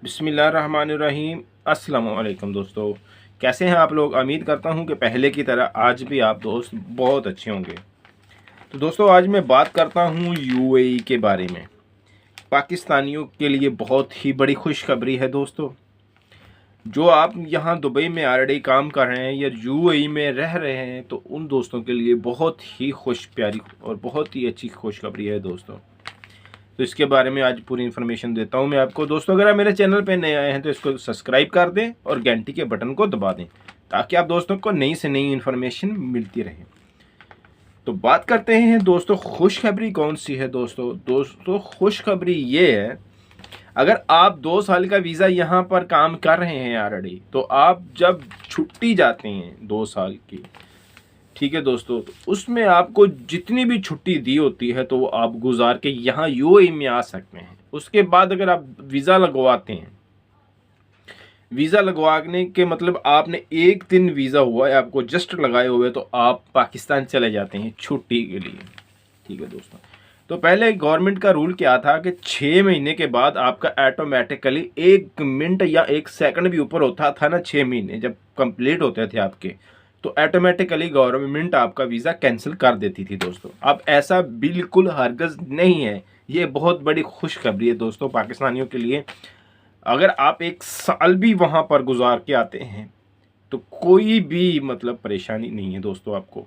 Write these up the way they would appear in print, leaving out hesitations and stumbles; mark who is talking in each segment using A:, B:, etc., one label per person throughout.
A: बिस्मिल्लाहिर्रहमानिर्रहीम। अस्सलाम वालेकुम दोस्तों, कैसे हैं आप लोग। उम्मीद करता हूं कि पहले की तरह आज भी आप दोस्त बहुत अच्छे होंगे। तो दोस्तों आज मैं बात करता हूं यूएई के बारे में। पाकिस्तानियों के लिए बहुत ही बड़ी खुशखबरी है दोस्तों। जो आप यहां दुबई में ऑलरेडी काम कर रहे हैं या यूएई में रह रहे हैं, तो उन दोस्तों के लिए बहुत ही खुश प्यारी और बहुत ही अच्छी खुशखबरी है दोस्तों। तो इसके बारे में आज पूरी इन्फॉर्मेशन देता हूं मैं आपको। दोस्तों अगर आप मेरे चैनल पे नए आए हैं तो इसको सब्सक्राइब कर दें और घंटी के बटन को दबा दें, ताकि आप दोस्तों को नई से नई इन्फॉर्मेशन मिलती रहे। तो बात करते हैं दोस्तों, खुशखबरी कौन सी है दोस्तों खुशखबरी ये है, अगर आप 2 साल का वीज़ा यहाँ पर काम कर रहे हैं ऑलरेडी, तो आप जब छुट्टी जाते हैं 2 साल की, ठीक है दोस्तों, तो उसमें आपको जितनी भी छुट्टी दी होती है तो वो आप गुजार के यहाँ यूएई में आ सकते हैं। उसके बाद अगर आप वीज़ा लगवाते हैं, वीज़ा लगवाने के मतलब आपने एक दिन वीज़ा हुआ है आपको जस्ट लगाए हुए, तो आप पाकिस्तान चले जाते हैं छुट्टी के लिए। ठीक है दोस्तों, तो पहले गवर्नमेंट का रूल क्या था कि 6 महीने के बाद आपका ऑटोमेटिकली 1 मिनट या 1 सेकंड भी ऊपर होता था ना, 6 महीने जब कंप्लीट होते थे आपके, तो ऑटोमेटिकली गवर्नमेंट आपका वीज़ा कैंसिल कर देती थी दोस्तों। अब ऐसा बिल्कुल हरगज़ नहीं है। ये बहुत बड़ी खुशखबरी है दोस्तों पाकिस्तानियों के लिए। अगर आप 1 साल भी वहाँ पर गुजार के आते हैं तो कोई भी मतलब परेशानी नहीं है दोस्तों आपको।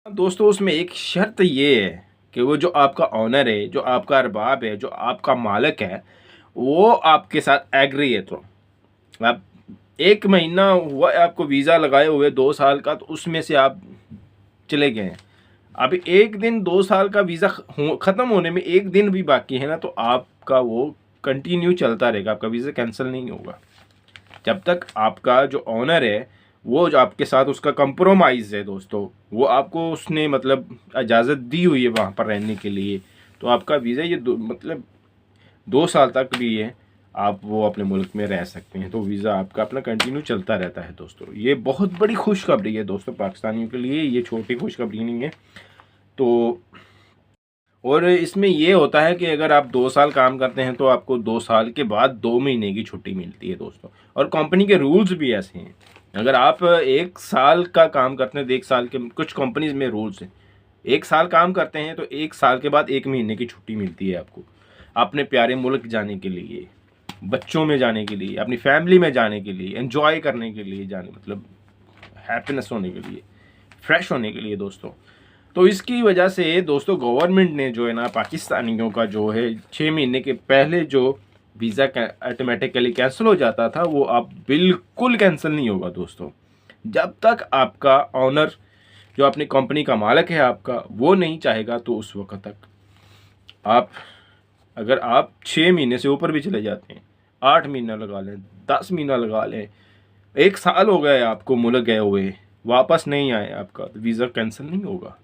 A: दोस्तों उसमें एक शर्त ये है कि वो जो आपका ऑनर है, जो आपका अरबाब है, जो आपका मालिक है, वो आपके साथ एग्री है। तो आप 1 महीना हुआ है आपको वीज़ा लगाए हुए 2 साल का, तो उसमें से आप चले गए हैं, अभी एक दिन 2 साल का वीज़ा ख़त्म होने में एक दिन भी बाकी है ना, तो आपका वो कंटिन्यू चलता रहेगा, आपका वीज़ा कैंसिल नहीं होगा जब तक आपका जो ऑनर है, वो जो आपके साथ उसका कंप्रोमाइज़ है दोस्तों, वो आपको उसने मतलब इजाज़त दी हुई है वहाँ पर रहने के लिए, तो आपका वीज़ा ये मतलब 2 साल तक भी है, आप वो अपने मुल्क में रह सकते हैं। तो वीज़ा आपका अपना कंटिन्यू चलता रहता है दोस्तों। ये बहुत बड़ी खुशखबरी है दोस्तों पाकिस्तानियों के लिए, ये छोटी खुशखबरी नहीं है। तो और इसमें ये होता है कि अगर आप 2 साल काम करते हैं तो आपको 2 साल के बाद 2 महीने की छुट्टी मिलती है दोस्तों। और कंपनी के रूल्स भी ऐसे हैं, अगर आप 1 साल का काम करते हैं तो 1 साल के कुछ कंपनीज में रूल्स हैं, 1 साल काम करते हैं तो 1 साल के बाद 1 महीने की छुट्टी मिलती है आपको, अपने प्यारे मुल्क जाने के लिए, बच्चों में जाने के लिए, अपनी फैमिली में जाने के लिए, एंजॉय करने के लिए जाने, मतलब हैप्पीनेस होने के लिए, फ्रेश होने के लिए दोस्तों। तो इसकी वजह से दोस्तों गवर्नमेंट ने जो है ना, पाकिस्तानियों का जो है 6 महीने के पहले जो वीज़ा ऑटोमेटिकली कैंसिल हो जाता था, वो अब बिल्कुल कैंसिल नहीं होगा दोस्तों। जब तक आपका ऑनर, जो अपनी कंपनी का मालिक है आपका, वो नहीं चाहेगा, तो उस वक्त तक आप, अगर आप 6 महीने से ऊपर भी चले जाते हैं, 8 महीना लगा लें, 10 महीना लगा लें, 1 साल हो गए आपको मुल्क गए हुए, वापस नहीं आए आपका, तो वीज़ा कैंसिल नहीं होगा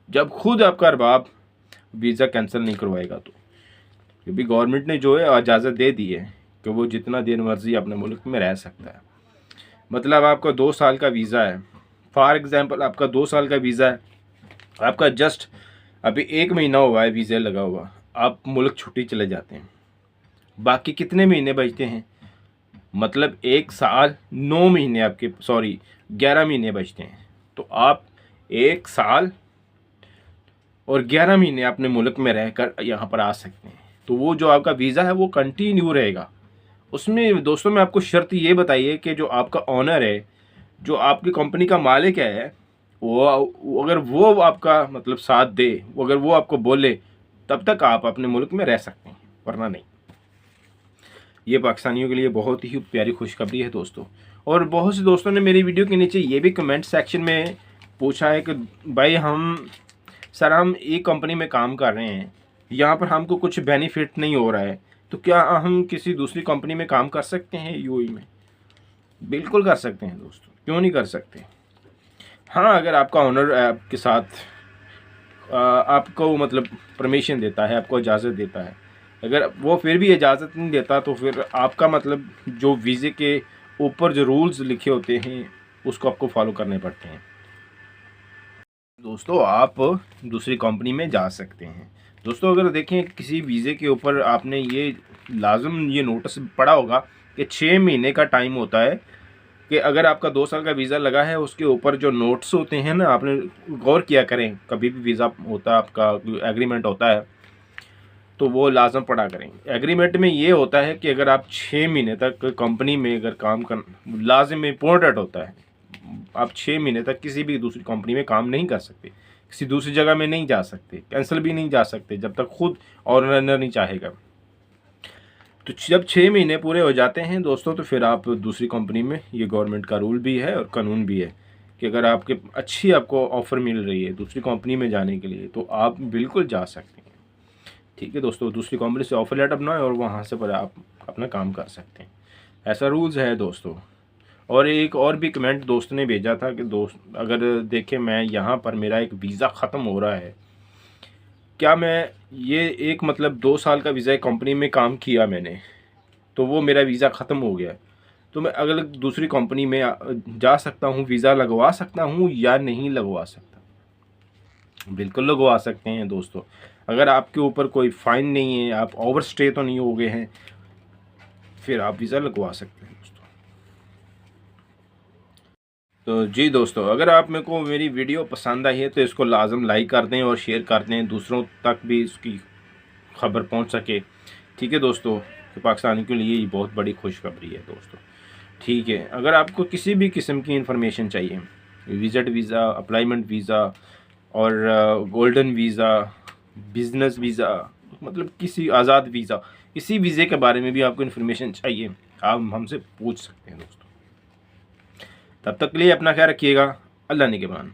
A: जब खुद आपका अरबाब वीज़ा कैंसिल नहीं करवाएगा। तो क्योंकि गवर्नमेंट ने जो है इजाज़त दे दी है कि वो जितना देर मर्जी अपने मुल्क में रह सकता है। मतलब आपका 2 साल का वीज़ा है, फॉर एग्ज़ाम्पल आपका 2 साल का वीज़ा है, आपका जस्ट अभी 1 महीना हुआ है वीज़ा लगा हुआ, आप मुल्क छुट्टी चले जाते हैं, बाकी कितने महीने बचते हैं, मतलब 1 साल 9 महीने आपके, सॉरी 11 महीने बचते हैं। तो आप 1 साल और 11 महीने अपने मुल्क में रहकर यहाँ पर आ सकते हैं। तो वो जो आपका वीज़ा है वो कंटिन्यू रहेगा। उसमें दोस्तों मैं आपको शर्त ये बताइए कि जो आपका ऑनर है, जो आपकी कंपनी का मालिक है, वो अगर वो आपका मतलब साथ दे, वो अगर वो आपको बोले, तब तक आप अपने मुल्क में रह सकते हैं, वरना नहीं। ये पाकिस्तानियों के लिए बहुत ही प्यारी खुशखबरी है दोस्तों। और बहुत से दोस्तों ने मेरी वीडियो के नीचे ये भी कमेंट सेक्शन में पूछा है कि भाई सर हम एक कंपनी में काम कर रहे हैं, यहाँ पर हमको कुछ बेनिफिट नहीं हो रहा है, तो क्या हम किसी दूसरी कंपनी में काम कर सकते हैं यूएई में। बिल्कुल कर सकते हैं दोस्तों, क्यों नहीं कर सकते। हाँ, अगर आपका ओनर आपके साथ आपको मतलब परमिशन देता है, आपको इजाज़त देता है, अगर वो फिर भी इजाज़त नहीं देता, तो फिर आपका मतलब जो वीज़े के ऊपर जो रूल्स लिखे होते हैं उसको आपको फॉलो करने पड़ते हैं दोस्तों। आप दूसरी कंपनी में जा सकते हैं। दोस्तों अगर देखें किसी वीज़े के ऊपर आपने ये लाजम ये नोटिस पढ़ा होगा कि 6 महीने का टाइम होता है कि अगर आपका 2 साल का वीज़ा लगा है उसके ऊपर जो नोट्स होते हैं ना, आपने गौर किया करें कभी भी वीज़ा होता है आपका एग्रीमेंट होता है तो वो लाजम पढ़ा करें। एग्रीमेंट में ये होता है कि अगर आप 6 महीने तक कंपनी में अगर काम कर लाजिम इम्पोर्टेंट होता है, आप 6 महीने तक किसी भी दूसरी कंपनी में काम नहीं कर सकते, किसी दूसरी जगह में नहीं जा सकते, कैंसिल भी नहीं जा सकते जब तक खुद ऑनर नहीं चाहेगा। तो जब 6 महीने पूरे हो जाते हैं दोस्तों तो फिर आप दूसरी कंपनी में, ये गवर्नमेंट का रूल भी है और कानून भी है कि अगर आपको ऑफ़र मिल रही है दूसरी कंपनी में जाने के लिए तो आप बिल्कुल जा सकते हैं। ठीक है दोस्तों, दूसरी कंपनी से ऑफ़र लेटर बनाएं और वहाँ से पर आप अपना काम कर सकते हैं, ऐसा रूल्स है दोस्तों। और एक और भी कमेंट दोस्त ने भेजा था कि दोस्त अगर देखें मैं यहाँ पर मेरा एक वीज़ा ख़त्म हो रहा है, क्या मैं ये एक मतलब 2 साल का वीज़ा कंपनी में काम किया मैंने तो वो मेरा वीज़ा ख़त्म हो गया, तो मैं अगर दूसरी कंपनी में जा सकता हूँ, वीज़ा लगवा सकता हूँ या नहीं लगवा सकता? बिल्कुल लगवा सकते हैं दोस्तों। अगर आपके ऊपर कोई फ़ाइन नहीं है, आप ओवर स्टे तो नहीं हो गए हैं, फिर आप वीज़ा लगवा सकते हैं दोस्तों। तो जी दोस्तों, अगर आप मेरे को मेरी वीडियो पसंद आई है तो इसको लाजम लाइक कर दें और शेयर कर दें, दूसरों तक भी इसकी खबर पहुंच सके। ठीक है दोस्तों, कि पाकिस्तान के लिए ये बहुत बड़ी खुशखबरी है दोस्तों। ठीक है, अगर आपको किसी भी किस्म की इंफॉर्मेशन चाहिए, विज़िट वीज़ा, अप्लाइमेंट वीज़ा और गोल्डन वीज़ा, बिज़नेस वीज़ा, मतलब किसी आज़ाद वीज़ा, किसी वीज़े के बारे में भी आपको इन्फॉर्मेशन चाहिए, आप हमसे पूछ सकते हैं दोस्तों। तब तक के लिए अपना ख्याल रखिएगा। अल्लाह निगहबान।